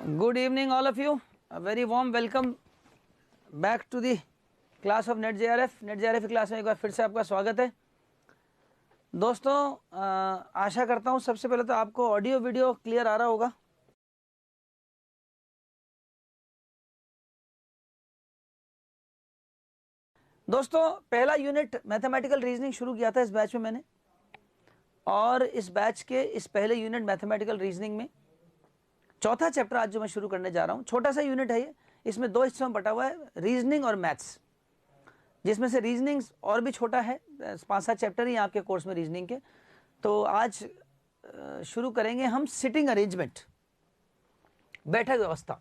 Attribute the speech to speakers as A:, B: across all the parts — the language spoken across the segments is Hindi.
A: Good evening all of you. A very warm welcome back to the class of Net JRF. Net JRF की क्लास में एक बार फिर से आपका स्वागत है। दोस्तों आशा करता हूँ सबसे पहले तो आपको ऑडियो वीडियो क्लियर आ रहा होगा। दोस्तों पहला यूनिट मैथमेटिकल रीजनिंग शुरू किया था इस बैच में मैंने, और इस बैच के इस पहले यूनिट मैथमेटिकल रीजनिंग में चौथा चैप्टर आज जो मैं शुरू करने जा रहा हूँ, छोटा सा यूनिट है ये। इसमें दो हिस्सों में बटा हुआ है, रीजनिंग और मैथ्स, जिसमें से रीजनिंग और भी छोटा है, 5-7 चैप्टर ही आपके कोर्स में रीजनिंग के। तो आज शुरू करेंगे हम सिटिंग अरेंजमेंट, बैठक व्यवस्था।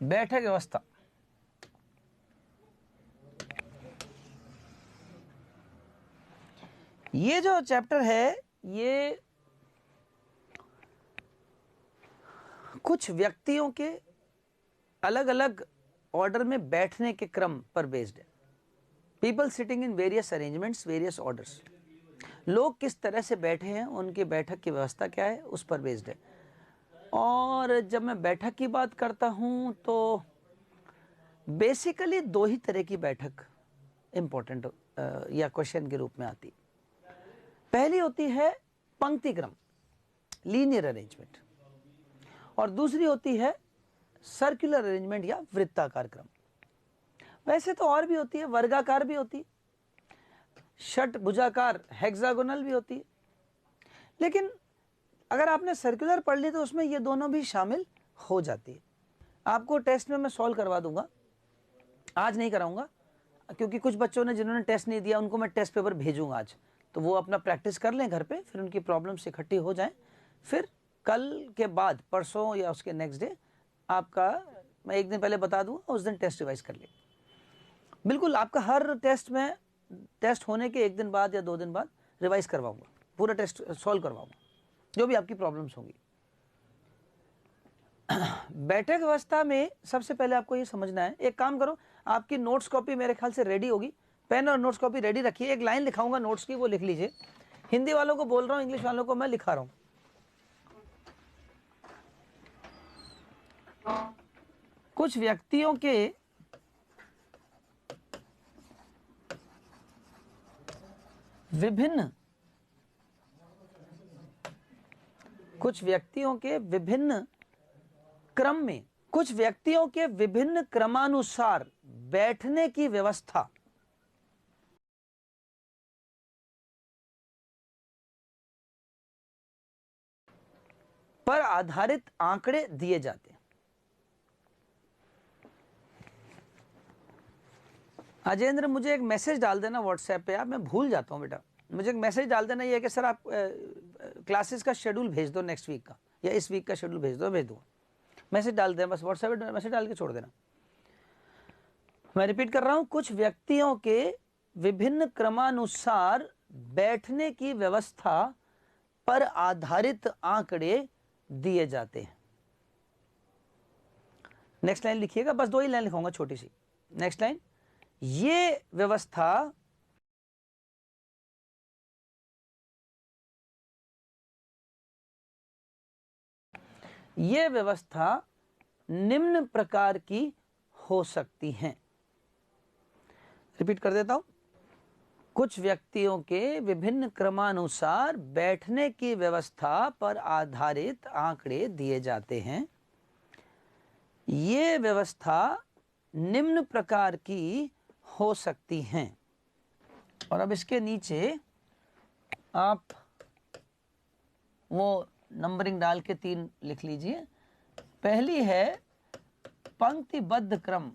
A: बैठक व्यवस्था ये जो चैप्टर है ये कुछ व्यक्तियों के अलग अलग ऑर्डर में बैठने के क्रम पर बेस्ड है। People sitting in various arrangements, various orders, लोग किस तरह से बैठे हैं, उनकी बैठक की व्यवस्था क्या है, उस पर बेस्ड है। और जब मैं बैठक की बात करता हूं तो बेसिकली दो ही तरह की बैठक इंपॉर्टेंट या क्वेश्चन के रूप में आती है। पहली होती है पंक्ति क्रम, लीनियर अरेंजमेंट, और दूसरी होती है सर्कुलर अरेंजमेंट या वृत्ताकार क्रम। वैसे तो और भी होती है, वर्गाकार भी होती है, षटभुजाकार हेक्सागोनल भी होती है, लेकिन अगर आपने सर्कुलर पढ़ ली तो उसमें ये दोनों भी शामिल हो जाती है। आपको टेस्ट में मैं सॉल्व करवा दूंगा, आज नहीं कराऊंगा क्योंकि कुछ बच्चों ने जिन्होंने टेस्ट नहीं दिया उनको मैं टेस्ट पेपर भेजूंगा आज, तो वो अपना प्रैक्टिस कर लें घर पे, फिर उनकी प्रॉब्लम्स इकट्ठी हो जाएं, फिर कल के बाद परसों या उसके नेक्स्ट डे आपका मैं एक दिन पहले बता दूंगा, उस दिन टेस्ट रिवाइज कर ले। बिल्कुल आपका हर टेस्ट में, टेस्ट होने के एक दिन बाद या 2 दिन बाद रिवाइज करवाऊंगा, पूरा टेस्ट सॉल्व करवाऊंगा जो भी आपकी प्रॉब्लम्स होंगी। बैठक व्यवस्था में सबसे पहले आपको ये समझना है, एक काम करो, आपकी नोट्स कॉपी मेरे ख्याल से रेडी होगी, पेन और नोट्स कॉपी रेडी रखिए। एक लाइन लिखाऊंगा नोट्स की, वो लिख लीजिए। हिंदी वालों को बोल रहा हूँ, इंग्लिश वालों को मैं लिखा रहा हूँ। कुछ व्यक्तियों के विभिन्न क्रम में, कुछ व्यक्तियों के विभिन्न क्रमानुसार बैठने की व्यवस्था पर आधारित आंकड़े दिए जाते हैं। अजेंद्र मुझे एक मैसेज डाल देना व्हाट्सएप पे, आप मैं भूल जाता हूँ बेटा, मुझे एक मैसेज डाल देना ये है कि सर आप क्लासेस का शेड्यूल भेज दो नेक्स्ट वीक का, या इस वीक का शेड्यूल भेज दो, भेज दूंगा। मैसेज डाल देना बस, व्हाट्सएप पे मैसेज डाल के छोड़ देना। मैं रिपीट कर रहा हूं, कुछ व्यक्तियों के विभिन्न क्रमानुसार बैठने की व्यवस्था पर आधारित आंकड़े दिए जाते हैं। नेक्स्ट लाइन लिखिएगा, बस 2 ही लाइन लिखूंगा छोटी सी। नेक्स्ट लाइन, ये व्यवस्था निम्न प्रकार की हो सकती हैं। रिपीट कर देता हूं, कुछ व्यक्तियों के विभिन्न क्रमानुसार बैठने की व्यवस्था पर आधारित आंकड़े दिए जाते हैं। ये व्यवस्था निम्न प्रकार की हो सकती हैं। और अब इसके नीचे आप वो नंबरिंग डाल के 3 लिख लीजिए। पहली है पंक्तिबद्ध क्रम,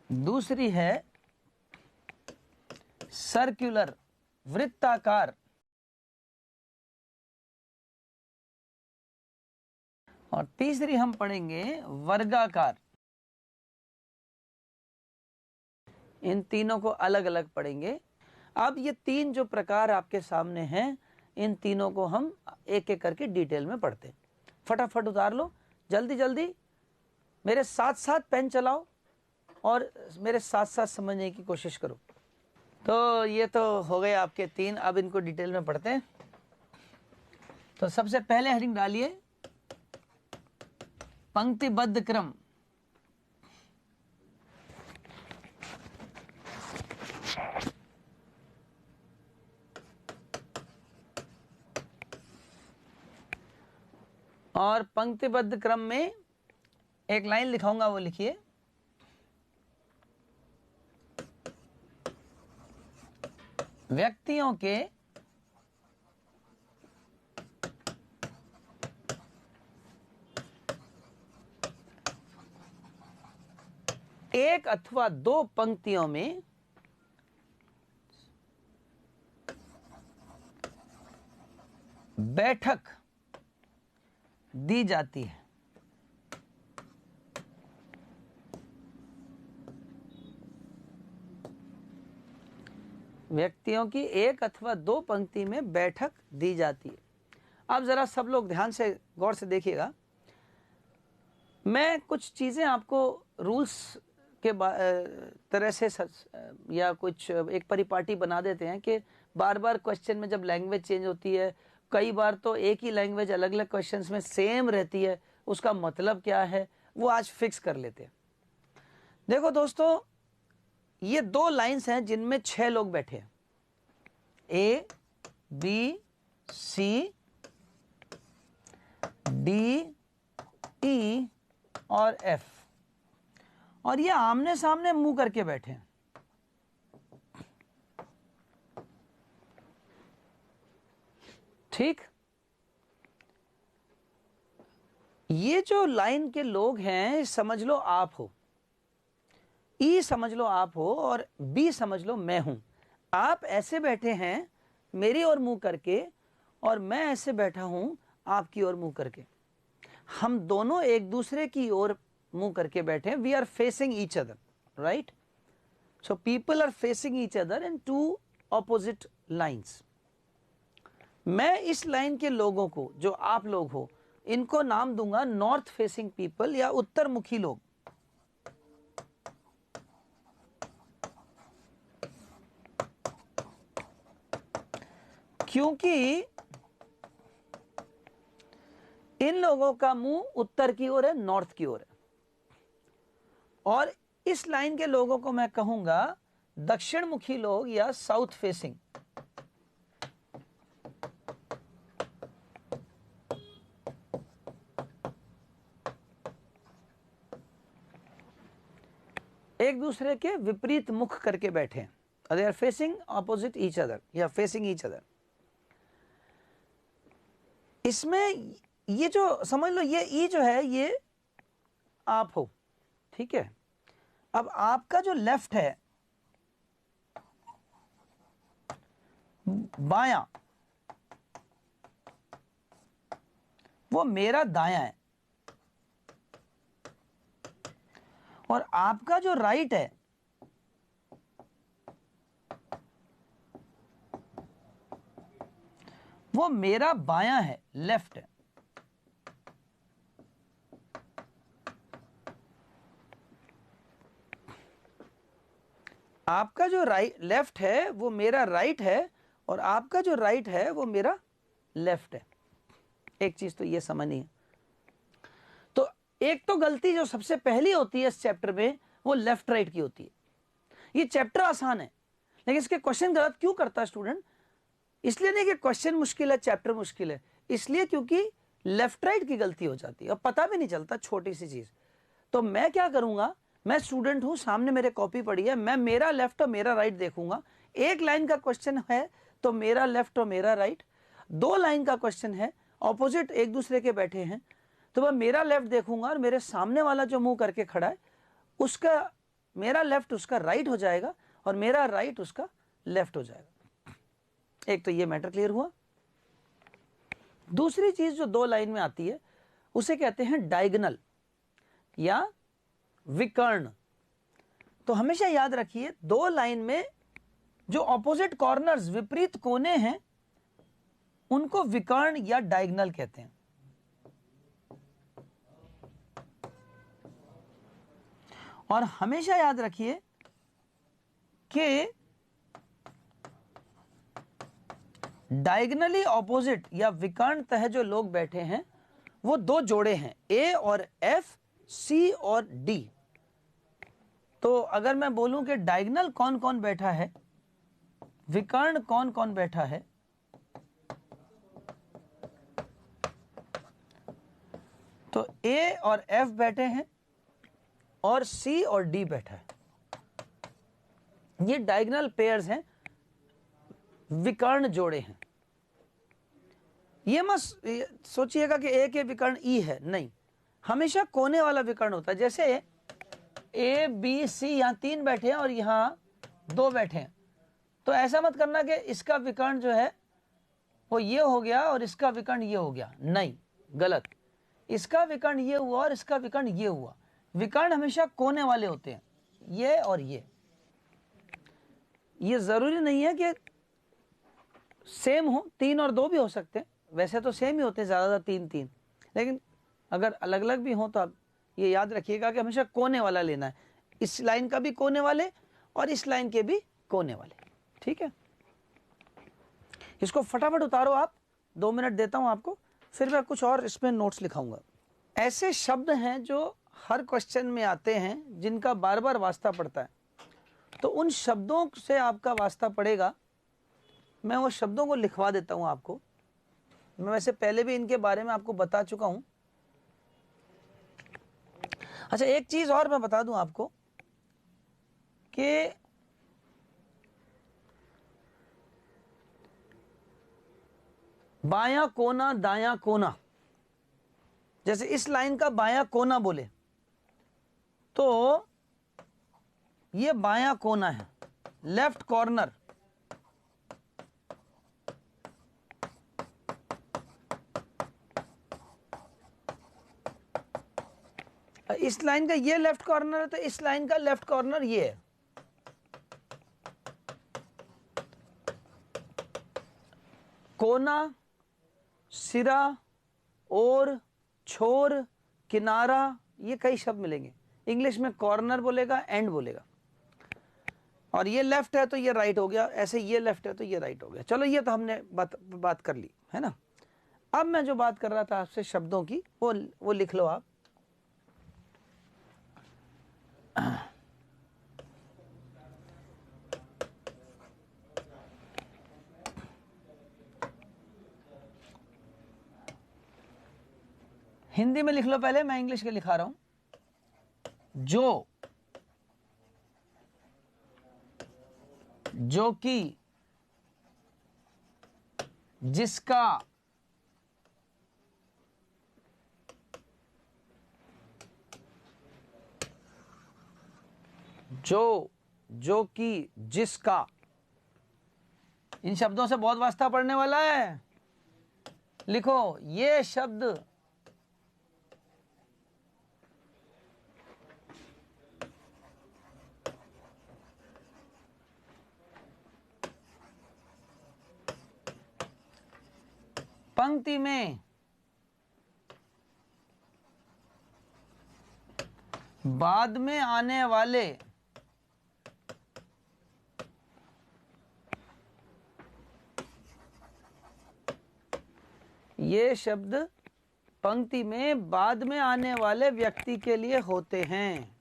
A: दूसरी है सर्कुलर, वृत्ताकार, और तीसरी हम पढ़ेंगे वर्गाकार। इन तीनों को अलग अलग पढ़ेंगे। अब ये तीन जो प्रकार आपके सामने हैं, इन तीनों को हम एक एक करके डिटेल में पढ़ते हैं। फटाफट उतार लो, जल्दी जल्दी, मेरे साथ साथ पेन चलाओ और मेरे साथ साथ समझने की कोशिश करो। तो ये तो हो गए आपके तीन, अब इनको डिटेल में पढ़ते हैं। तो सबसे पहले हेडिंग डालिए पंक्तिबद्ध क्रम। और पंक्तिबद्ध क्रम में एक लाइन लिखाऊंगा, वो लिखिए। व्यक्तियों के एक अथवा दो पंक्तियों में बैठक दी जाती है। व्यक्तियों की एक अथवा दो पंक्ति में बैठक दी जाती है। अब जरा सब लोग ध्यान से गौर से देखिएगा। मैं कुछ चीजें आपको रूल्स के तरह से या कुछ एक परिपाटी बना देते हैं कि बार बार क्वेश्चन में जब लैंग्वेज चेंज होती है, कई बार तो एक ही लैंग्वेज अलग अलग क्वेश्चंस में सेम रहती है, उसका मतलब क्या है वो आज फिक्स कर लेते हैं। देखो दोस्तों, ये दो लाइंस हैं जिनमें 6 लोग बैठे हैं, ए बी सी डी ई और एफ, और ये आमने सामने मुंह करके बैठे हैं। ठीक, ये जो लाइन के लोग हैं समझ लो आप हो, ई समझ लो आप हो और बी समझ लो मैं हूं। आप ऐसे बैठे हैं मेरी ओर मुंह करके और मैं ऐसे बैठा हूं आपकी ओर मुंह करके। हम दोनों एक दूसरे की ओर मुंह करके बैठे हैं। We are facing each other, right? So people are facing each other in two opposite lines. मैं इस लाइन के लोगों को, जो आप लोग हो, इनको नाम दूंगा नॉर्थ फेसिंग पीपल या उत्तर मुखी लोग। क्योंकि इन लोगों का मुंह उत्तर की ओर है, नॉर्थ की ओर है, और इस लाइन के लोगों को मैं कहूंगा दक्षिण मुखी लोग या साउथ फेसिंग। एक दूसरे के विपरीत मुख करके बैठे हैं, they are facing opposite each other या फेसिंग ईच अदर। इसमें ये जो समझ लो, ये ई जो है ये आप हो, ठीक है? अब आपका जो लेफ्ट है बायां, वो मेरा दायां है, और आपका जो राइट है वो मेरा बायां है, लेफ्ट है। आपका जो लेफ्ट है वो मेरा राइट है, और आपका जो राइट है वो मेरा लेफ्ट है। एक चीज तो ये समझनी है। तो एक तो गलती जो सबसे पहली होती है इस चैप्टर में, वो लेफ्ट राइट की होती है। ये चैप्टर आसान है, लेकिन इसके क्वेश्चन गलत क्यों करता है स्टूडेंट? इसलिए नहीं कि क्वेश्चन मुश्किल है, चैप्टर मुश्किल है, इसलिए क्योंकि लेफ्ट राइट की गलती हो जाती है और पता भी नहीं चलता, छोटी सी चीज। तो मैं क्या करूंगा, मैं स्टूडेंट हूं, सामने मेरे कॉपी पड़ी है, मैं मेरा लेफ्ट और मेरा राइट देखूंगा। एक लाइन का क्वेश्चन है तो मेरा लेफ्ट और मेरा राइट, दो लाइन का क्वेश्चन है, ऑपोजिट एक दूसरे के बैठे हैं, तो मैं मेरा लेफ्ट देखूंगा और मेरे सामने वाला जो मुंह करके खड़ा है उसका मेरा लेफ्ट उसका राइट हो जाएगा और मेरा राइट उसका लेफ्ट हो जाएगा। एक तो ये मैटर क्लियर हुआ। दूसरी चीज जो दो लाइन में आती है उसे कहते हैं डायगोनल या विकर्ण। तो हमेशा याद रखिए दो लाइन में जो ऑपोजिट कॉर्नर्स, विपरीत कोने हैं, उनको विकर्ण या डायगोनल कहते हैं। और हमेशा याद रखिए कि डायगोनली ऑपोजिट या विकर्णतः जो लोग बैठे हैं वो दो जोड़े हैं, ए और एफ, सी और डी। तो अगर मैं बोलूं कि डायगोनल कौन कौन बैठा है, विकर्ण कौन कौन बैठा है, तो ए और एफ बैठे हैं और सी और डी बैठा है। ये डायगोनल पेयर्स हैं, विकर्ण जोड़े हैं। ये मत सोचिएगा कि ए के विकर्ण ई है, नहीं, हमेशा कोने वाला विकर्ण होता है। जैसे ए बी सी यहां 3 बैठे हैं और यहां 2 बैठे हैं, तो ऐसा मत करना कि इसका विकर्ण जो है वो ये हो गया और इसका विकर्ण ये हो गया, नहीं, गलत। इसका विकर्ण ये हुआ और इसका विकर्ण ये हुआ। विकर्ण हमेशा कोने वाले होते हैं, ये और ये जरूरी नहीं है कि सेम हो, 3 और 2 भी हो सकते हैं। वैसे तो सेम ही होते हैं ज्यादातर, 3-3, लेकिन अगर अलग अलग भी हो तो आप ये याद रखिएगा कि हमेशा कोने वाला लेना है। इस लाइन का भी कोने वाले और इस लाइन के भी कोने वाले, ठीक है। इसको फटाफट उतारो आप, 2 मिनट देता हूं आपको, फिर मैं कुछ और इसमें नोट्स लिखाऊंगा। ऐसे शब्द हैं जो हर क्वेश्चन में आते हैं, जिनका बार बार वास्ता पड़ता है, तो उन शब्दों से आपका वास्ता पड़ेगा। मैं वो शब्दों को लिखवा देता हूं आपको। मैं वैसे पहले भी इनके बारे में आपको बता चुका हूं। अच्छा, एक चीज और मैं बता दूं आपको कि बायां कोना दायां कोना, जैसे इस लाइन का बायां कोना बोले तो ये बायां कोना है, लेफ्ट कॉर्नर। इस लाइन का ये लेफ्ट कॉर्नर है तो इस लाइन का लेफ्ट कॉर्नर ये है। कोना, सिरा, और, छोर, किनारा, ये कई शब्द मिलेंगे। इंग्लिश में कॉर्नर बोलेगा, एंड बोलेगा। और ये लेफ्ट है तो ये राइट हो गया, ऐसे ये लेफ्ट है तो ये राइट हो गया। चलो, ये तो हमने बात कर ली है ना। अब मैं जो बात कर रहा था आपसे शब्दों की, वो लिख लो आप। हिंदी में लिख लो पहले, मैं इंग्लिश के लिखा रहा हूं। जो कि, जिसका, जो कि, जिसका, इन शब्दों से बहुत वास्ता पड़ने वाला है। लिखो ये शब्द पंक्ति में बाद में आने वाले ये शब्द पंक्ति में बाद में आने वाले व्यक्ति के लिए होते हैं।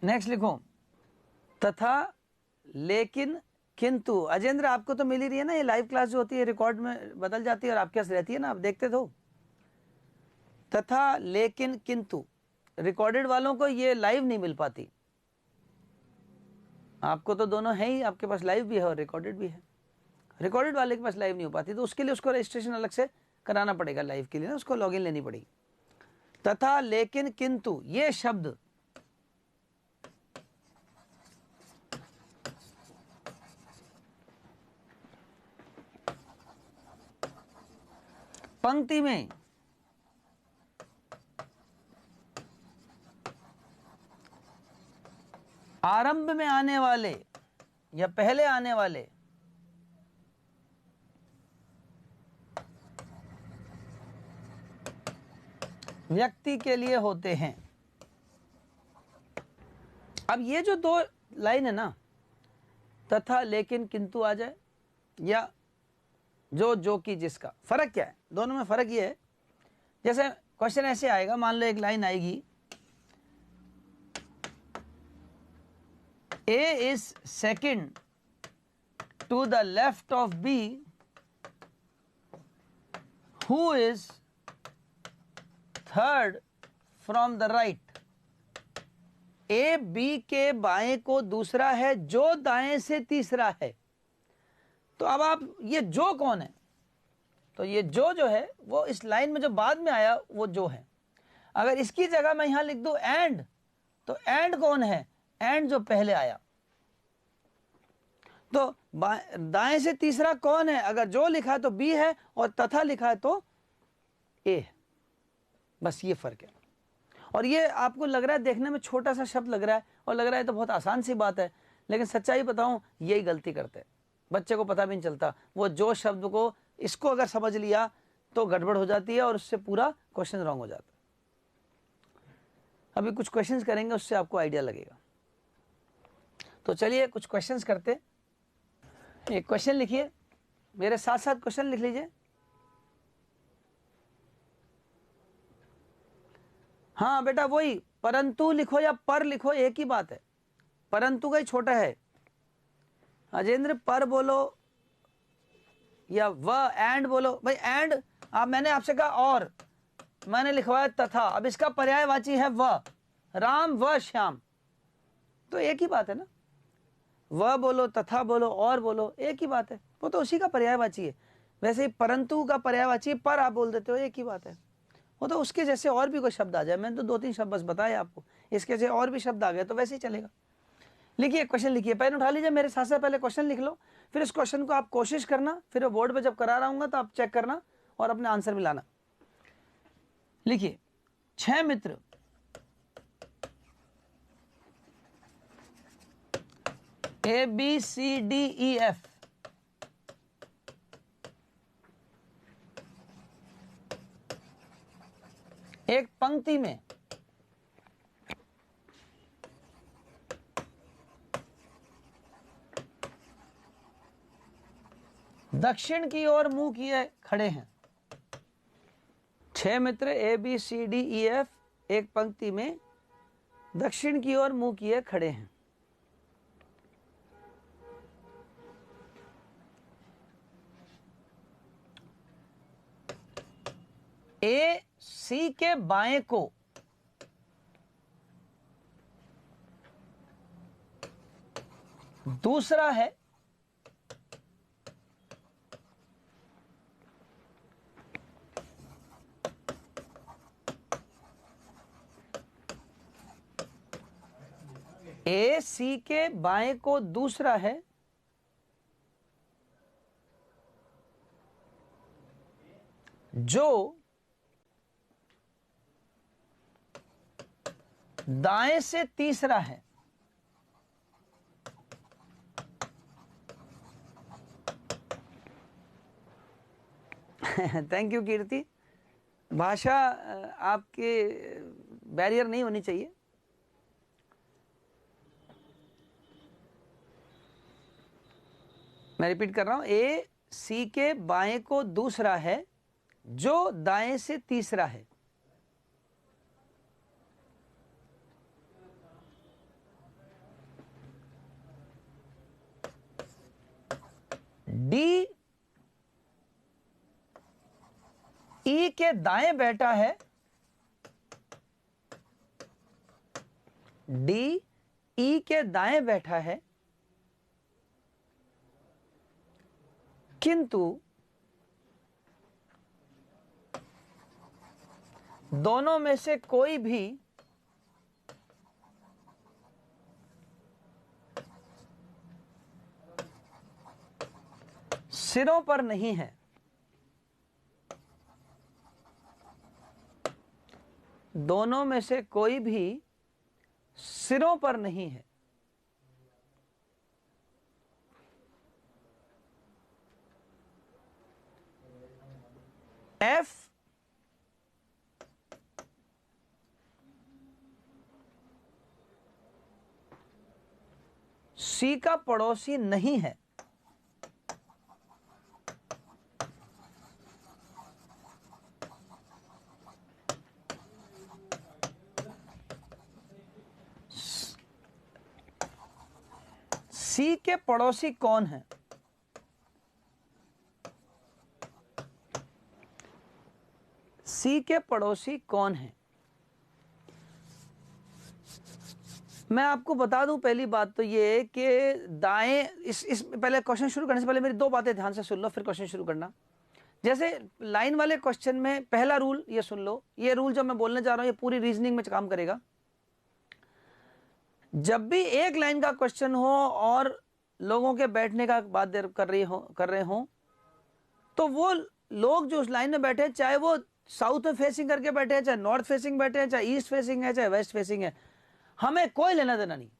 A: नेक्स्ट लिखो, तथा, लेकिन, किंतु। अजेंद्र, आपको तो मिल ही रही है ना, ये लाइव क्लास जो होती है रिकॉर्ड में बदल जाती है और आपके पास रहती है ना, आप देखते तो। तथा, लेकिन, किंतु, रिकॉर्डेड वालों को ये लाइव नहीं मिल पाती। आपको तो दोनों है ही, आपके पास लाइव भी है और रिकॉर्डेड भी है। रिकॉर्डेड वाले के पास लाइव नहीं हो पाती, तो उसके लिए उसको रजिस्ट्रेशन अलग से कराना पड़ेगा लाइव के लिए ना, उसको लॉगिन लेनी पड़ेगी। तथा, लेकिन, किंतु ये शब्द पंक्ति में आरंभ में आने वाले या पहले आने वाले व्यक्ति के लिए होते हैं। अब ये जो दो लाइन है ना, तथा, लेकिन, किंतु आ जाए, या जो कि, जिसका, फर्क क्या है दोनों में? फर्क ये है, जैसे क्वेश्चन ऐसे आएगा, मान लो एक लाइन आएगी, A is second to the left of B, who is third from the right। A B के बाएं को दूसरा है, जो दाएं से तीसरा है। तो अब आप, ये जो कौन है? तो ये जो है वो इस लाइन में जो बाद में आया वो जो है। अगर इसकी जगह मैं यहां लिख दूं एंड, तो एंड कौन है? एंड जो पहले आया। तो दाएं से तीसरा कौन है? अगर जो लिखा है तो बी है, और तथा लिखा है तो ए है। बस ये फर्क है। और ये आपको लग रहा है देखने में छोटा सा शब्द लग रहा है, और लग रहा है तो बहुत आसान सी बात है, लेकिन सच्चाई बताऊं यही गलती करते हैं। बच्चे को पता भी नहीं चलता, वो जो शब्द को, इसको अगर समझ लिया तो गड़बड़ हो जाती है और उससे पूरा क्वेश्चन रॉन्ग हो जाता है। अभी कुछ क्वेश्चंस करेंगे, उससे आपको आइडिया लगेगा। तो चलिए कुछ क्वेश्चंस करते। एक क्वेश्चन लिखिए, मेरे साथ साथ क्वेश्चन लिख लीजिए। हाँ बेटा, वही परंतु लिखो या पर लिखो, एक ही बात है। परंतु का ही छोटा है। अजेंद्र, पर बोलो या व एंड बोलो। भाई एंड, आप, मैंने आपसे कहा और, मैंने लिखवाया तथा। अब इसका पर्यायवाची है व, राम व श्याम, तो एक ही बात है ना। वह बोलो, तथा बोलो, और बोलो, एक ही बात है, वो तो उसी का पर्यायवाची है। वैसे ही परंतु का पर्यायवाची पर आप बोल देते हो, एक ही बात है। वो तो उसके जैसे और भी कोई शब्द आ जाए, मैंने तो 2-3 शब्द बस बताए आपको, इसके जैसे और भी शब्द आ गए तो वैसे ही चलेगा। लिखिए, क्वेश्चन लिखिए, पेन उठा लीजिए, मेरे साथ साथ पहले क्वेश्चन लिख लो, फिर इस क्वेश्चन को आप कोशिश करना, फिर बोर्ड पे जब करा रहा हूँ तो आप चेक करना और अपने आंसर मिलाना। लिखिए, 6 मित्र ABCDEF एक पंक्ति में दक्षिण की ओर मुंह किए खड़े हैं। 6 मित्र ABCDEF एक पंक्ति में दक्षिण की ओर मुंह किए खड़े हैं। A C के बाएं को दूसरा है, A C के बाएं को दूसरा है, जो दाएं से तीसरा है। थैंक यू कीर्ति। भाषा आपके बैरियर नहीं होनी चाहिए। मैं रिपीट कर रहा हूं, A C के बाएं को दूसरा है, जो दाएं से तीसरा है। D E के दाएं बैठा है, D E के दाएं बैठा है, किंतु दोनों में से कोई भी सिरों पर नहीं है। दोनों में से कोई भी सिरों पर नहीं है। एफ सी का पड़ोसी नहीं है। सी के पड़ोसी कौन है? सी के पड़ोसी कौन है? मैं आपको बता दूं, पहली बात तो ये कि दाएं इस पहले क्वेश्चन शुरू करने से पहले मेरी दो बातें ध्यान से सुन लो, फिर क्वेश्चन शुरू करना। जैसे लाइन वाले क्वेश्चन में पहला रूल ये सुन लो, ये रूल जो मैं बोलने जा रहा हूं ये पूरी रीजनिंग में काम करेगा। जब भी एक लाइन का क्वेश्चन हो और लोगों के बैठने का बात कर रहे हो तो वो लोग जो उस लाइन में बैठे, चाहे वो साउथ में फेसिंग करके बैठे हैं, चाहे नॉर्थ फेसिंग बैठे हैं, चाहे ईस्ट फेसिंग है, चाहे वेस्ट फेसिंग है, हमें कोई लेना देना नहीं।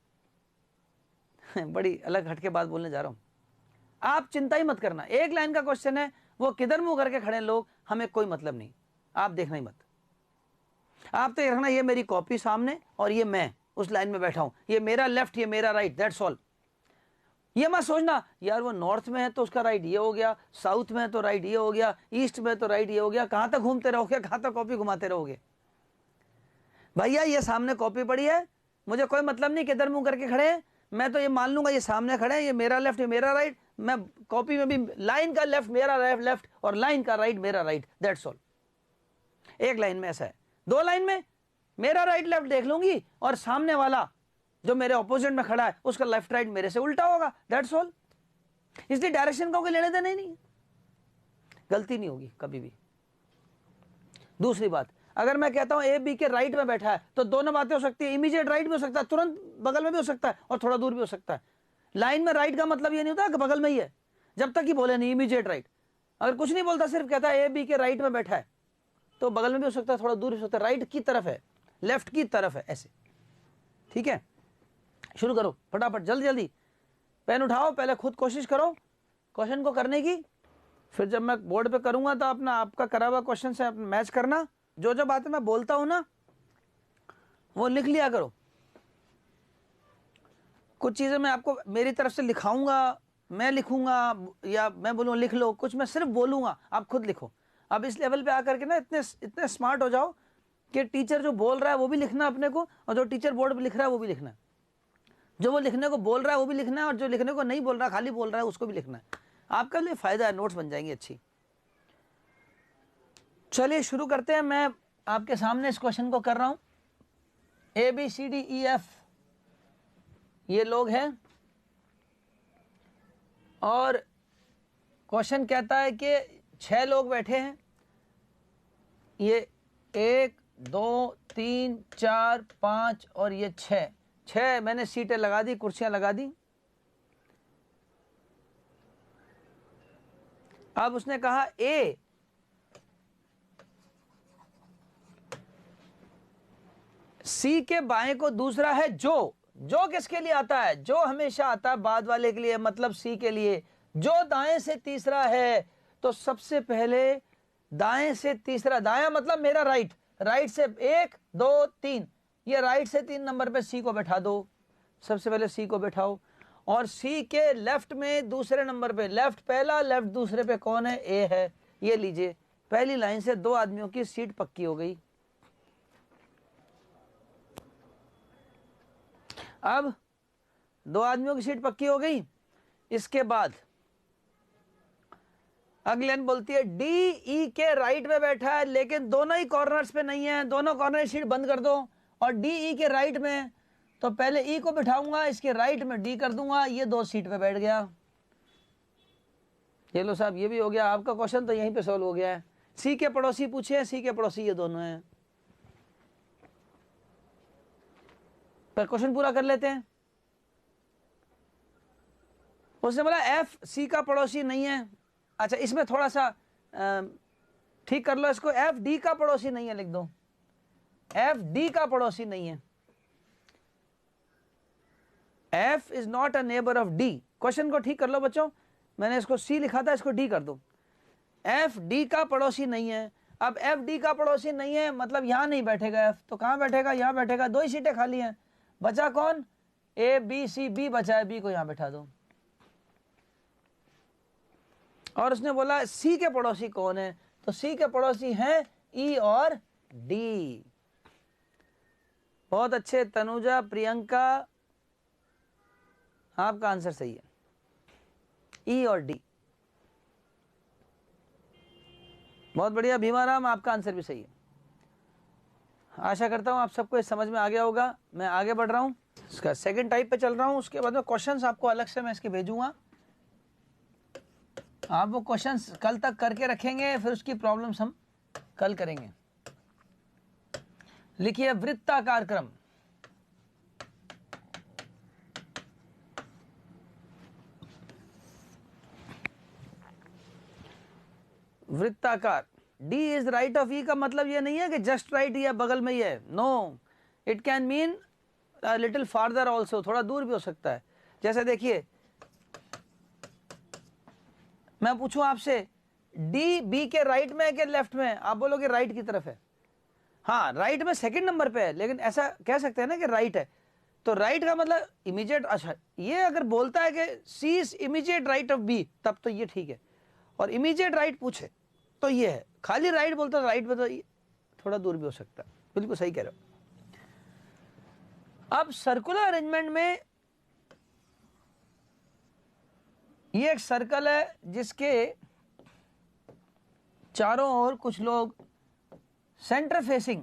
A: बड़ी अलग हटके बात बोलने जा रहा हूं, आप चिंता ही मत करना। एक लाइन का क्वेश्चन है, वो किधर मुंह करके खड़े लोग, हमें कोई मतलब नहीं, आप देखना ही मत। आप तो ये रखना, ये मेरी कॉपी सामने और ये मैं उस लाइन में बैठा हूं, ये मेरा लेफ्ट, ये मेरा राइट, दैट्स ऑल। ये मत सोचना यार वो नॉर्थ में है तो उसका राइट ये हो गया, साउथ में है तो राइट ये हो गया, ईस्ट में तो राइट ये हो गया। कहां तक घूमते रहोगे, कहां तक कॉपी घुमाते रहोगे? भैया ये सामने कॉपी पड़ी है, मुझे कोई मतलब नहीं किधर मुंह करके खड़े हैं, मैं तो ये मान लूंगा ये सामने खड़े हैं, ये मेरा लेफ्ट, ये मेरा राइट। मैं कॉपी में भी लाइन का लेफ्ट मेरा लेफ्ट और लाइन का राइट मेरा राइट, दैट्स ऑल। एक लाइन में ऐसा है, दो लाइन में मेरा राइट लेफ्ट देख लूंगी और सामने वाला जो मेरे ऑपोजिट में खड़ा है उसका लेफ्ट राइट मेरे से उल्टा होगा, दैट्स ऑल। इसलिए डायरेक्शन का कोई लेने देना ही नहीं, गलती नहीं होगी कभी भी। दूसरी बात, अगर मैं कहता हूं ए बी के राइट में बैठा है तो दोनों बातें हो सकती है, इमीडिएट राइट भी हो सकता है, तुरंत बगल में भी हो सकता है और थोड़ा दूर भी हो सकता है। लाइन में राइट का मतलब ये नहीं होता कि बगल में ही है, जब तक ही बोले नहीं इमीडिएट राइट। अगर कुछ नहीं बोलता, सिर्फ कहता है ए बी के राइट में बैठा है, तो बगल में भी हो सकता है, थोड़ा दूर भी हो सकता है, राइट की तरफ है, लेफ्ट की तरफ है, ऐसे। ठीक है, शुरू करो फटाफट, जल्दी जल्दी पेन उठाओ, पहले खुद कोशिश करो क्वेश्चन को करने की, फिर जब मैं बोर्ड पे करूंगा तो अपना आपका करा हुआ क्वेश्चन से मैच करना। जो जो बातें मैं बोलता हूं ना वो लिख लिया करो। कुछ चीजें मैं आपको मेरी तरफ से लिखाऊंगा, मैं लिखूंगा या मैं बोलूँ लिख लो, कुछ मैं सिर्फ बोलूंगा, आप खुद लिखो। अब इस लेवल पे आकर के ना इतने स्मार्ट हो जाओ कि टीचर जो बोल रहा है वो भी लिखना अपने को, और जो टीचर बोर्ड पे लिख रहा है वो भी लिखना है। जो वो लिखने को बोल रहा है वो भी लिखना है, और जो लिखने को नहीं बोल रहा खाली बोल रहा है उसको भी लिखना है। आपका लिए फायदा है, नोट्स बन जाएंगे अच्छी। चलिए शुरू करते हैं। मैं आपके सामने इस क्वेश्चन को कर रहा हूं। A B C D E F ये लोग हैं और क्वेश्चन कहता है कि 6 लोग बैठे हैं। ये 1 2 3 4 5 और ये 6 मैंने सीटें लगा दी, कुर्सियां लगा दी। अब उसने कहा ए सी के बाएं को दूसरा है जो किसके लिए आता है? जो हमेशा आता है बाद वाले के लिए, मतलब सी के लिए। जो दाएं से तीसरा है तो सबसे पहले दाएं से तीसरा, दायां मतलब मेरा राइट, राइट से 1 2 3, ये राइट से 3 नंबर पे सी को बैठा दो। सबसे पहले सी को बैठाओ, और सी के लेफ्ट में दूसरे नंबर पे, लेफ्ट पहला लेफ्ट दूसरे पे कौन है? ए है। ये लीजिए, पहली लाइन से 2 आदमियों की सीट पक्की हो गई। अब 2 आदमियों की सीट पक्की हो गई। इसके बाद अगली लाइन बोलती है डी ई के राइट में बैठा है, लेकिन दोनों ही कॉर्नर्स पे नहीं है, दोनों कॉर्नर सीट बंद कर दो। और डी ई के राइट में, तो पहले ई को बिठाऊंगा, इसके राइट में डी कर दूंगा, ये 2 सीट पे बैठ गया। ये लो साहब, ये भी हो गया आपका क्वेश्चन, तो यहीं पे सॉल्व हो गया है। सी के पड़ोसी पूछे हैं, सी के पड़ोसी ये दोनों हैं। पर क्वेश्चन पूरा कर लेते हैं। उसने बोला एफ सी का पड़ोसी नहीं है। अच्छा, इसमें थोड़ा सा ठीक कर लो इसको, एफ डी का पड़ोसी नहीं है लिख दो, एफ डी का पड़ोसी नहीं है। F is not a neighbour of D. Question को ठीक कर लो बच्चों, मैंने इसको सी लिखा था, इसको डी कर दो। एफ डी का पड़ोसी नहीं है। अब एफ डी का पड़ोसी नहीं है मतलब यहां नहीं बैठेगा एफ, तो कहां बैठेगा, यहां बैठेगा। दो ही सीटें खाली हैं, बचा कौन, ए बी सी, बी बचा है, बी को यहां बैठा दो। और उसने बोला सी के पड़ोसी कौन है, तो सी के पड़ोसी हैं ई और डी। बहुत अच्छे तनुजा, प्रियंका, आपका आंसर सही है, ई और डी। बहुत बढ़िया भीमाराम, आपका आंसर भी सही है। आशा करता हूं आप सबको इस समझ में आ गया होगा। मैं आगे बढ़ रहा हूं, इसका सेकंड टाइप पे चल रहा हूं। उसके बाद में क्वेश्चंस आपको अलग से मैं इसके भेजूंगा, आप वो क्वेश्चंस कल तक करके रखेंगे, फिर उसकी प्रॉब्लम्स हम कल करेंगे। लिखिए वृत्ताकार क्रम। वृत्ताकार, डी इज राइट ऑफ ई का मतलब ये नहीं है कि जस्ट राइट या बगल में ही है, no, it can mean little farther also, थोड़ा दूर भी हो सकता है। जैसे देखिए, मैं पूछूं आपसे डी बी के राइट में है कि लेफ्ट में है, आप बोलोगे राइट की तरफ है। हाँ, राइट में सेकंड नंबर पे है, लेकिन ऐसा कह सकते हैं ना कि राइट है, तो राइट का मतलब इमीडिएट। अच्छा, ये अगर बोलता है कि C is immediate right of B, तब तो ये ठीक है। और इमीडिएट राइट पूछे तो ये है, खाली राइट बोलता राइट में तो थोड़ा दूर भी हो सकता है। बिल्कुल सही कह रहे हो। अब सर्कुलर अरेंजमेंट में ये एक सर्कल है जिसके चारों ओर कुछ लोग सेंटर फेसिंग,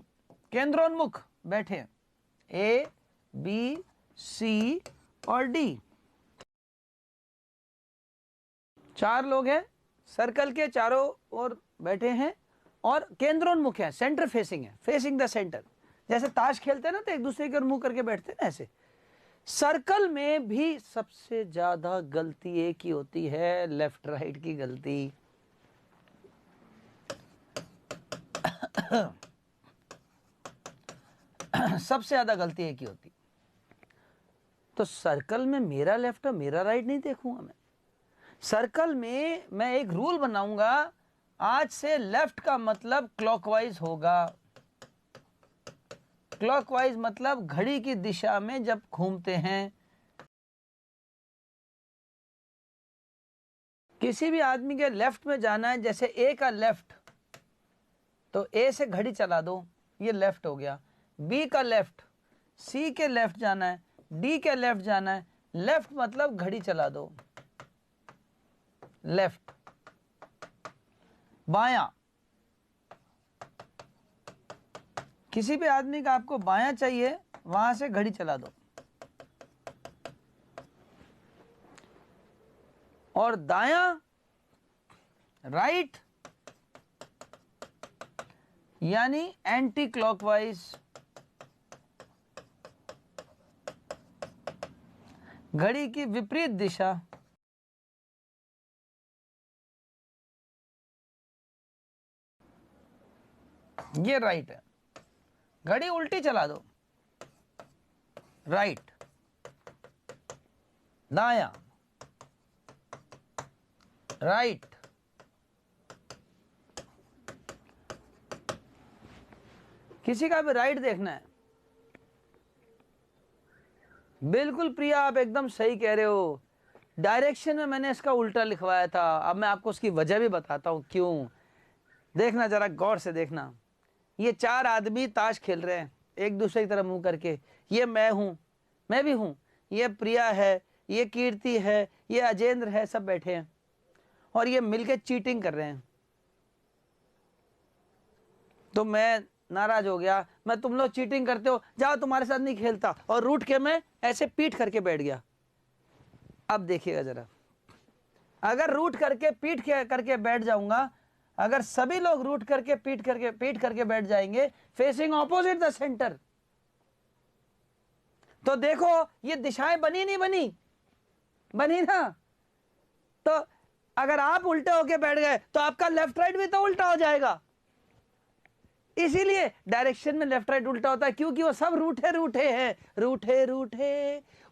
A: केंद्रोन्मुख बैठे हैं, ए बी सी और डी। चार लोग हैं, सर्कल के चारों ओर बैठे हैं और केंद्रोन्मुख है, सेंटर फेसिंग है, फेसिंग द सेंटर। जैसे ताश खेलते हैं ना, तो एक दूसरे के ओर मुंह करके बैठते हैं ना, ऐसे सर्कल में भी सबसे ज्यादा गलती एक ही होती है, लेफ्ट राइट की गलती। सबसे ज्यादा गलती एक ही होती। तो सर्कल में मेरा लेफ्ट और मेरा राइट नहीं देखूंगा मैं। सर्कल में मैं एक रूल बनाऊंगा, आज से लेफ्ट का मतलब क्लॉकवाइज होगा। क्लॉकवाइज मतलब घड़ी की दिशा में जब घूमते हैं, किसी भी आदमी के लेफ्ट में जाना है, जैसे ए का लेफ्ट, तो ए से घड़ी चला दो, ये लेफ्ट हो गया। बी का लेफ्ट, सी के लेफ्ट जाना है, डी के लेफ्ट जाना है, लेफ्ट मतलब घड़ी चला दो, लेफ्ट। बायां, किसी भी आदमी का आपको बायां चाहिए, वहां से घड़ी चला दो। और दायां, राइट, यानी एंटी क्लॉकवाइज, घड़ी की विपरीत दिशा। ये राइट है, घड़ी उल्टी चला दो, राइट। दायां, राइट। किसी का भी राइट देखना है। बिल्कुल प्रिया, आप एकदम सही कह रहे हो। डायरेक्शन में मैंने इसका उल्टा लिखवाया था, अब मैं आपको उसकी वजह भी बताता हूं क्यों। देखना, जरा गौर से देखना। ये चार आदमी ताश खेल रहे हैं एक दूसरे की तरफ मुंह करके। ये मैं हूं, मैं भी हूं, ये प्रिया है, ये कीर्ति है, ये अजेंद्र है, सब बैठे हैं और ये मिलके चीटिंग कर रहे हैं। तो मैं नाराज हो गया, मैं तुम लोग चीटिंग करते हो, जाओ तुम्हारे साथ नहीं खेलता, और रूठ के मैं ऐसे पीठ करके बैठ गया। अब देखिएगा जरा, अगर रूट करके करके बैठ जाऊंगा, अगर सभी लोग रूट करके पीट करके बैठ जाएंगे फेसिंग ऑपोजिट द सेंटर, तो देखो ये दिशाएं बनी नहीं बनी, बनी ना। तो अगर आप उल्टे होके बैठ गए तो आपका लेफ्ट राइट भी तो उल्टा हो जाएगा। इसीलिए डायरेक्शन में लेफ्ट राइट उल्टा होता है, क्योंकि वो सब रूठे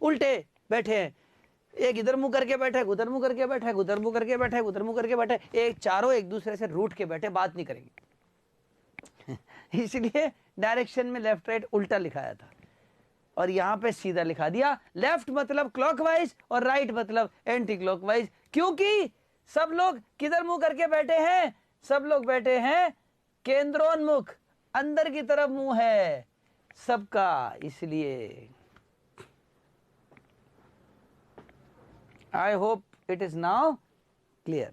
A: उल्टे बैठे हैं। एक इधर मुंह करके बैठे, उधर मुंह करके बैठे, उधर मुंह करके बैठे, उधर मुंह करके बैठे, एक चारों एक दूसरे से रूठ के बैठे, बात नहीं करेंगे। इसलिए डायरेक्शन में लेफ्ट राइट उल्टा लिखाया था और यहां पे सीधा लिखा दिया। लेफ्ट मतलब क्लॉकवाइज और राइट मतलब एंटी क्लॉकवाइज, क्योंकि सब लोग किधर मुंह करके बैठे हैं, सब लोग बैठे हैं केंद्रोन्मुख, अंदर की तरफ मुंह है सबका। इसलिए I hope it is now clear.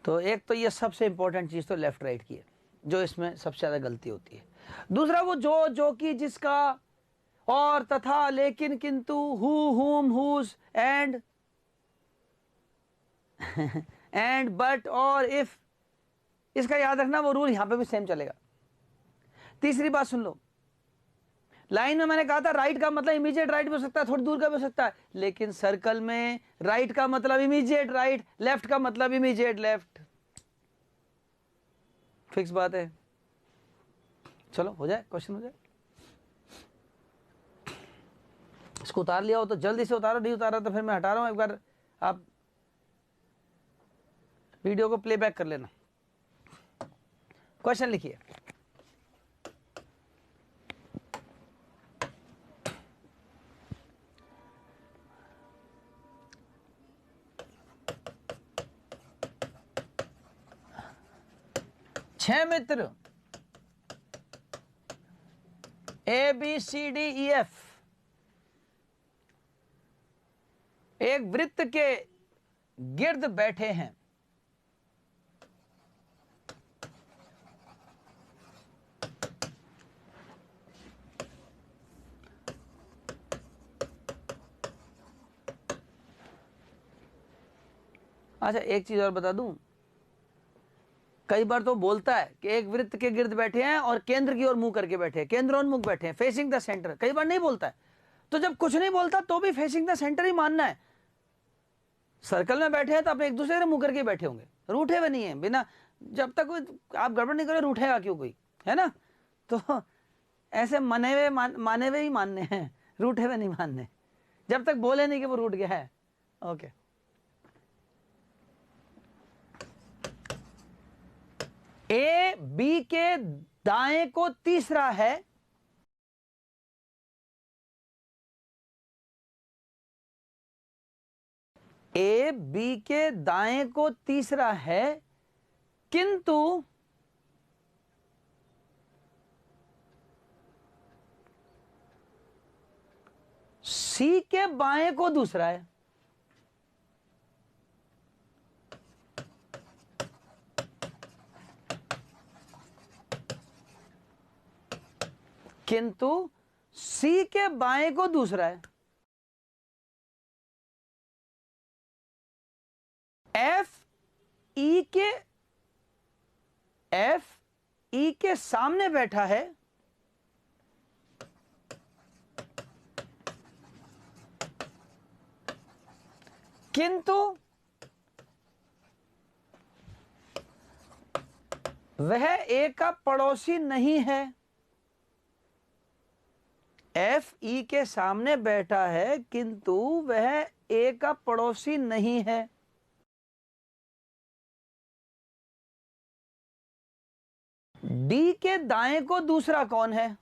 A: तो एक तो ये सबसे इंपॉर्टेंट चीज तो लेफ्ट राइट की है, जो इसमें सबसे ज्यादा गलती होती है। दूसरा वो जो कि जिसका और तथा लेकिन किंतु who whom whose and and but और इफ, इसका याद रखना, वो रूल यहां पे भी सेम चलेगा। तीसरी बात सुन लो, लाइन में मैंने कहा था राइट का मतलब इमीडिएट राइट भी हो सकता है, थोड़ी दूर का भी हो सकता है, लेकिन सर्कल में राइट का मतलब इमीडिएट राइट, लेफ्ट का मतलब इमीडिएट लेफ्ट, फिक्स बात है। चलो हो जाए, क्वेश्चन हो जाए। इसको उतार लिया हो तो जल्दी से उतारो, नहीं उतारा तो फिर मैं हटा रहा हूं, एक बार आप वीडियो को प्लेबैक कर लेना। क्वेश्चन लिखिए। छह मित्र ABCDEF एक वृत्त के गिर्द बैठे हैं। अच्छा एक चीज और बता दूं, कई बार तो बोलता है कि एक वृत्त के गिर्द बैठे हैं और केंद्र की ओर मुंह करके बैठे हैं, केंद्रोन्मुख बैठे हैं, फेसिंग द सेंटर। कई बार नहीं बोलता है, तो जब कुछ नहीं बोलता तो भी फेसिंग द सेंटर ही मानना है। सर्कल में बैठे हैं तो अपने एक दूसरे से मुंह करके बैठे होंगे, रूठे हुए नहीं है। बिना जब तक कोई आप गड़बड़ नहीं करे रूठेगा क्यों कोई, है ना। तो ऐसे माने हुए ही मानने हैं, रूठे हुए नहीं मानने, जब तक बोले नहीं कि वो रूठ गया है। ओके ए बी के दाएं को तीसरा है, ए बी के दाएं को तीसरा है, किंतु सी के बाएं को दूसरा है। किंतु सी के बाएं को दूसरा है। एफ ई के सामने बैठा है, किंतु वह ए का पड़ोसी नहीं है। एफ ई के सामने बैठा है किंतु वह ए का पड़ोसी नहीं है। डी के दाएं को दूसरा कौन है?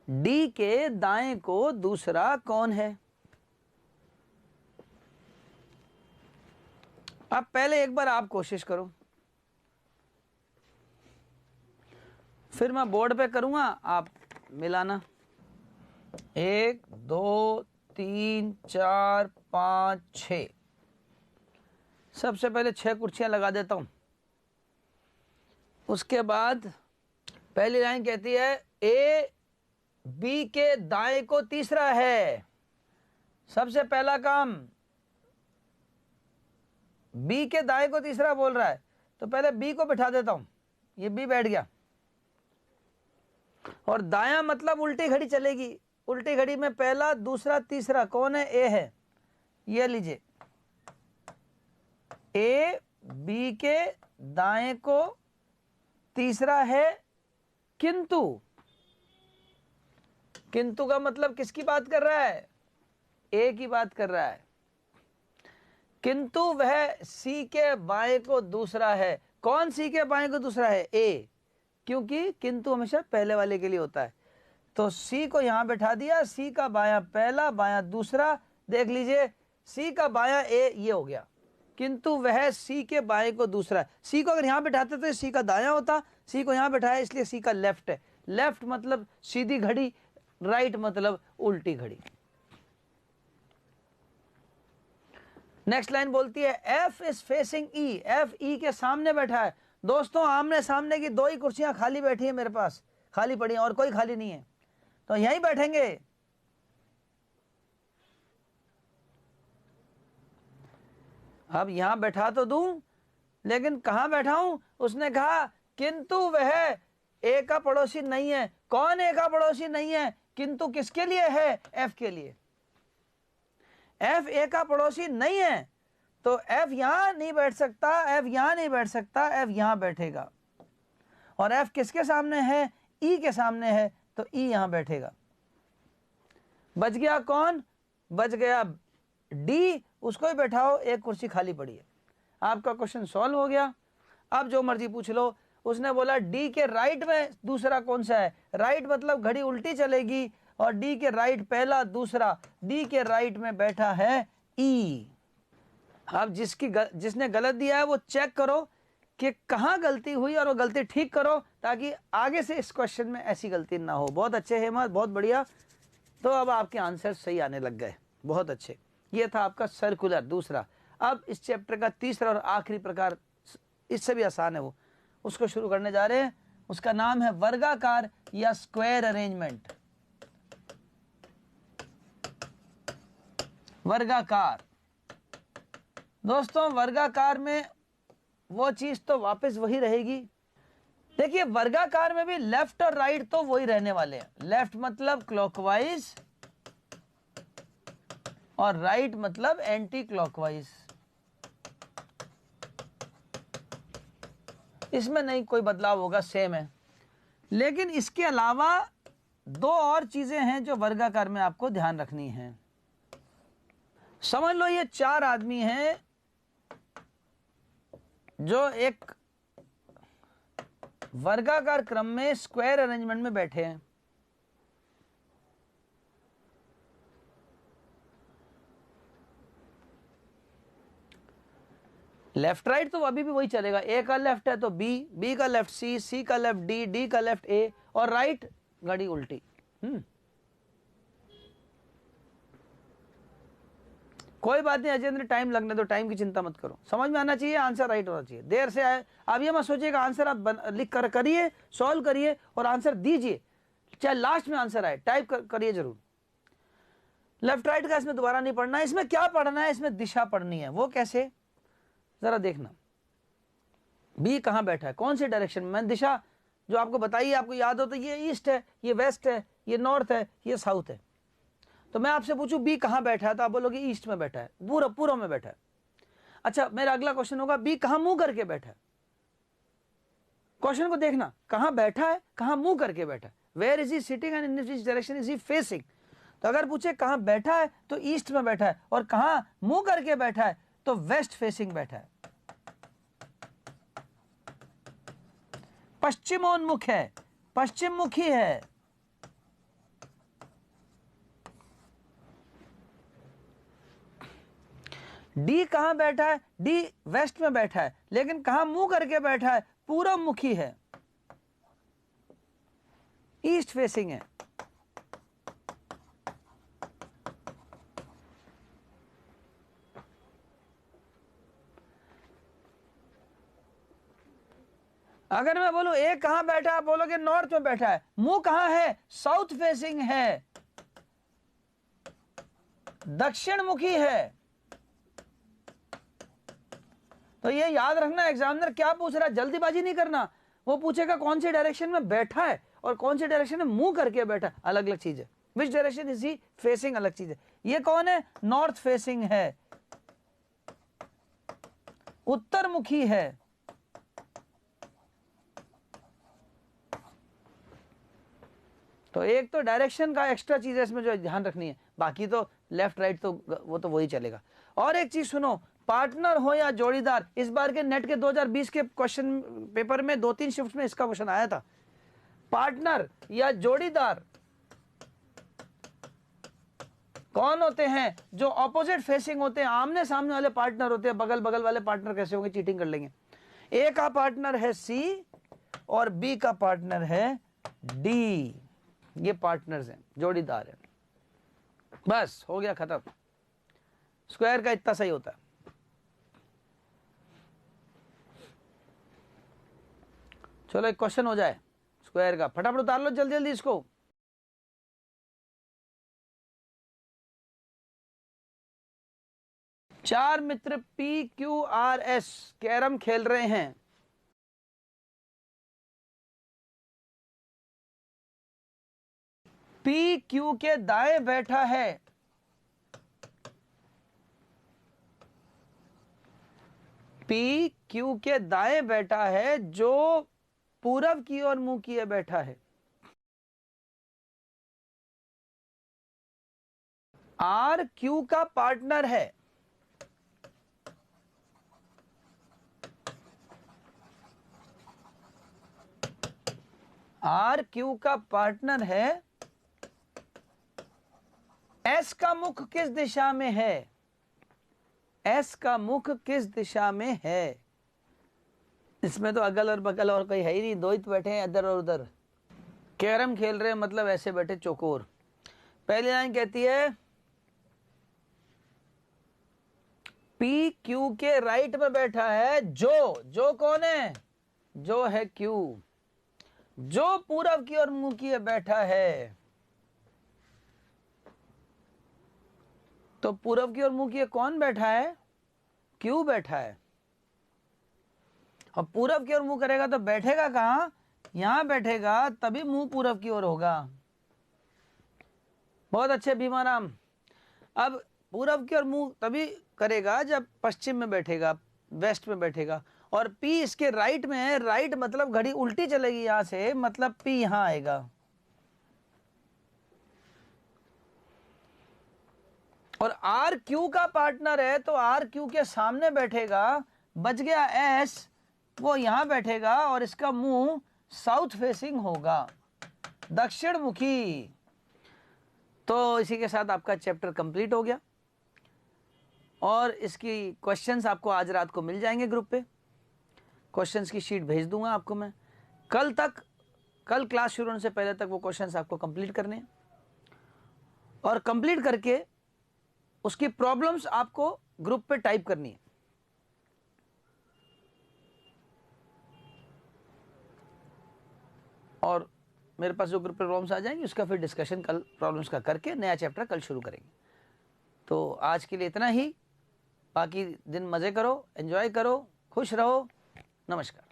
A: डी के दाएं को दूसरा कौन है? अब पहले एक बार आप कोशिश करो, फिर मैं बोर्ड पे करूंगा, आप मिलाना। 1 2 3 4 5 6। सबसे पहले 6 कुर्सियां लगा देता हूं। उसके बाद पहली लाइन कहती है ए बी के दाएं को तीसरा है। सबसे पहला काम बी के दाएं को तीसरा बोल रहा है, तो पहले बी को बिठा देता हूं, ये बी बैठ गया। और दायां मतलब उल्टी घड़ी चलेगी, उल्टी घड़ी में पहला दूसरा तीसरा कौन है? ए है। ये लीजिए, ए बी के दाएं को तीसरा है, किंतु, किंतु का मतलब किसकी बात कर रहा है? ए की बात कर रहा है। किंतु वह सी के बाएं को दूसरा है। कौन सी के बाएं को दूसरा है? ए, क्योंकि किंतु हमेशा पहले वाले के लिए होता है। तो सी को यहां बैठा दिया, सी का बायां पहला, बायां दूसरा। देख लीजिए, सी का बायां ए ये हो गया, किंतु वह सी के बाएं को दूसरा है। सी को अगर यहां बैठाते तो सी का दायां होता, सी को यहां बैठाया इसलिए सी का लेफ्ट है। लेफ्ट मतलब सीधी घड़ी, राइट मतलब उल्टी घड़ी। नेक्स्ट लाइन बोलती है F is facing E, F E के सामने बैठा है। दोस्तों आमने सामने की 2 ही कुर्सियां खाली बैठी है मेरे पास, खाली पड़ी है और कोई खाली नहीं है, तो यहीं बैठेंगे। अब यहां बैठा तो दूं, लेकिन कहां बैठाऊं? उसने कहा किंतु वह ए का पड़ोसी नहीं है। कौन ए का पड़ोसी नहीं है? किंतु किसके लिए है? एफ के लिए। एफ ए का पड़ोसी नहीं है, तो एफ यहां नहीं बैठ सकता, एफ यहां नहीं बैठ सकता, एफ यहां बैठेगा। और एफ किसके सामने है? ई के सामने है, तो ई यहां बैठेगा। बच गया कौन? बच गया डी, उसको ही बैठाओ, एक कुर्सी खाली पड़ी है। आपका क्वेश्चन सॉल्व हो गया। अब जो मर्जी पूछ लो। उसने बोला डी के राइट में दूसरा कौन सा है? राइट मतलब घड़ी उल्टी चलेगी, और डी के राइट पहला दूसरा, डी के राइट में बैठा है ई। अब जिसने गलत दिया है वो चेक करो कि कहां गलती हुई और वो गलती ठीक करो, ताकि आगे से इस क्वेश्चन में ऐसी गलती ना हो। बहुत अच्छे हेमंत, बहुत बढ़िया। तो अब आपके आंसर सही आने लग गए, बहुत अच्छे। ये था आपका सर्कुलर दूसरा। अब इस चैप्टर का तीसरा और आखिरी प्रकार, इससे भी आसान है वो, उसको शुरू करने जा रहे हैं। उसका नाम है वर्गाकार या स्क्वायर अरेंजमेंट। वर्गाकार। दोस्तों वर्गाकार में वो चीज तो वापस वही रहेगी। देखिए वर्गाकार में भी लेफ्ट और राइट तो वही रहने वाले हैं। लेफ्ट मतलब क्लॉकवाइज और राइट मतलब एंटी क्लॉकवाइज। इसमें नहीं कोई बदलाव होगा, सेम है। लेकिन इसके अलावा 2 और चीजें हैं जो वर्गाकार में आपको ध्यान रखनी है। समझ लो ये 4 आदमी हैं जो एक वर्गाकार क्रम में स्क्वायर अरेंजमेंट में बैठे हैं। लेफ्ट राइट तो अभी भी वही चलेगा। ए का लेफ्ट है तो बी, बी का लेफ्ट सी, सी का लेफ्ट डी, डी का लेफ्ट ए, और राइट घड़ी उल्टी। कोई बात नहीं अजेंद्र, टाइम लगने दो, टाइम की चिंता मत करो। समझ में आना चाहिए, आंसर राइट होना चाहिए। देर से आए, आप ये मत सोचिएगा आंसर आप लिख कर करिए, सॉल्व करिए और आंसर दीजिए, चाहे लास्ट में आंसर आए, टाइप करिए जरूर। लेफ्ट राइट का इसमें दोबारा नहीं पढ़ना है। इसमें क्या पढ़ना है? इसमें दिशा पढ़नी है। वो कैसे? जरा देखना, बी कहां बैठा है, कौन सी डायरेक्शन में। दिशा जो आपको बताइए, आपको याद हो तो ये ईस्ट है, ये वेस्ट है, ये नॉर्थ है, ये साउथ है। तो मैं आपसे पूछूं बी कहां बैठा है, तो आप बोलोगे ईस्ट में बैठा है, पूर्व में बैठा है। अच्छा मेरा अगला क्वेश्चन होगा बी कहां मुंह करके बैठा है। क्वेश्चन को देखना, कहां बैठा है, कहां मुंह करके बैठा है। Where is he sitting and in which direction is he facing. तो अगर पूछे कहां बैठा है तो ईस्ट में बैठा है, और कहां मुंह करके बैठा है तो वेस्ट फेसिंग बैठा है। पश्चिमोन्मुख है, पश्चिम मुखी है। डी कहां बैठा है? डी वेस्ट में बैठा है, लेकिन कहां मुंह करके बैठा है? पूरब मुखी है, ईस्ट फेसिंग है। अगर मैं बोलूं ए कहां बैठा है, बोलोगे नॉर्थ में बैठा है। मुंह कहां है? साउथ फेसिंग है, दक्षिण मुखी है। तो ये याद रखना, एग्जामिनर क्या पूछ रहा है, जल्दीबाजी नहीं करना। वो पूछेगा कौन सी डायरेक्शन में बैठा है और कौन सी डायरेक्शन में मुंह करके बैठा, अलग अलग चीज है। विच डायरेक्शन इज ही फेसिंग, अलग चीज है। ये कौन है, नॉर्थ फेसिंग है, उत्तरमुखी है। तो एक तो डायरेक्शन का एक्स्ट्रा चीज है इसमें जो ध्यान रखनी है, बाकी तो लेफ्ट राइट तो वो तो वही चलेगा। और एक चीज सुनो, पार्टनर हो या जोड़ीदार, इस बार के नेट के 2020 के क्वेश्चन पेपर में 2-3 शिफ्ट में इसका क्वेश्चन आया था। पार्टनर या जोड़ीदार कौन होते हैं, जो ऑपोजिट फेसिंग होते हैं, आमने सामने वाले पार्टनर होते हैं। बगल बगल वाले पार्टनर कैसे होंगे, चीटिंग कर लेंगे। ए का पार्टनर है सी और बी का पार्टनर है डी, ये पार्टनर्स हैं, जोड़ीदार है। बस हो गया, खत्म। स्क्वायर का इतना सही होता है। चलो एक क्वेश्चन हो जाए स्क्वायर का, फटाफट उतार लो जल्दी जल्दी इसको। चार मित्र PQRS कैरम खेल रहे हैं। PQ के दाएं बैठा है, PQ के दाएं बैठा है, जो पूरब की ओर मुंह किए बैठा है। RQ का पार्टनर है, RQ का पार्टनर है। S का मुख किस दिशा में है, S का मुख किस दिशा में है। इसमें तो अगल और बगल और कोई है ही नहीं, दो ही तो बैठे हैं इधर और उधर। कैरम खेल रहे हैं मतलब ऐसे बैठे चौकोर। पहली लाइन कहती है PQ के राइट में बैठा है जो कौन है, जो है Q, जो पूरब की ओर मुंह किए बैठा है। तो पूरब की ओर मुंह किए कौन बैठा है, Q बैठा है। और पूरब की ओर मुंह करेगा तो बैठेगा कहां, यहां बैठेगा, तभी मुंह पूरब की ओर होगा। बहुत अच्छे भीमाराम। अब पूरब की ओर मुंह तभी करेगा जब पश्चिम में बैठेगा, वेस्ट में बैठेगा। और P इसके राइट में है, राइट मतलब घड़ी उल्टी चलेगी यहां से, मतलब P यहां आएगा। और RQ का पार्टनर है तो RQ के सामने बैठेगा, बच गया S, वो यहां बैठेगा और इसका मुंह साउथ फेसिंग होगा, दक्षिण मुखी। तो इसी के साथ आपका चैप्टर कंप्लीट हो गया और इसकी क्वेश्चंस आपको आज रात को मिल जाएंगे ग्रुप पे। क्वेश्चंस की शीट भेज दूंगा आपको मैं। कल क्लास शुरू होने से पहले तक वो क्वेश्चंस आपको कंप्लीट करने हैं और कंप्लीट करके उसकी प्रॉब्लम्स आपको ग्रुप पे टाइप करनी है। और मेरे पास जो ग्रुप पे प्रॉब्लम्स आ जाएंगी उसका फिर डिस्कशन कल प्रॉब्लम्स का करके नया चैप्टर कल शुरू करेंगे। तो आज के लिए इतना ही, बाकी दिन मज़े करो, एंजॉय करो, खुश रहो। नमस्कार।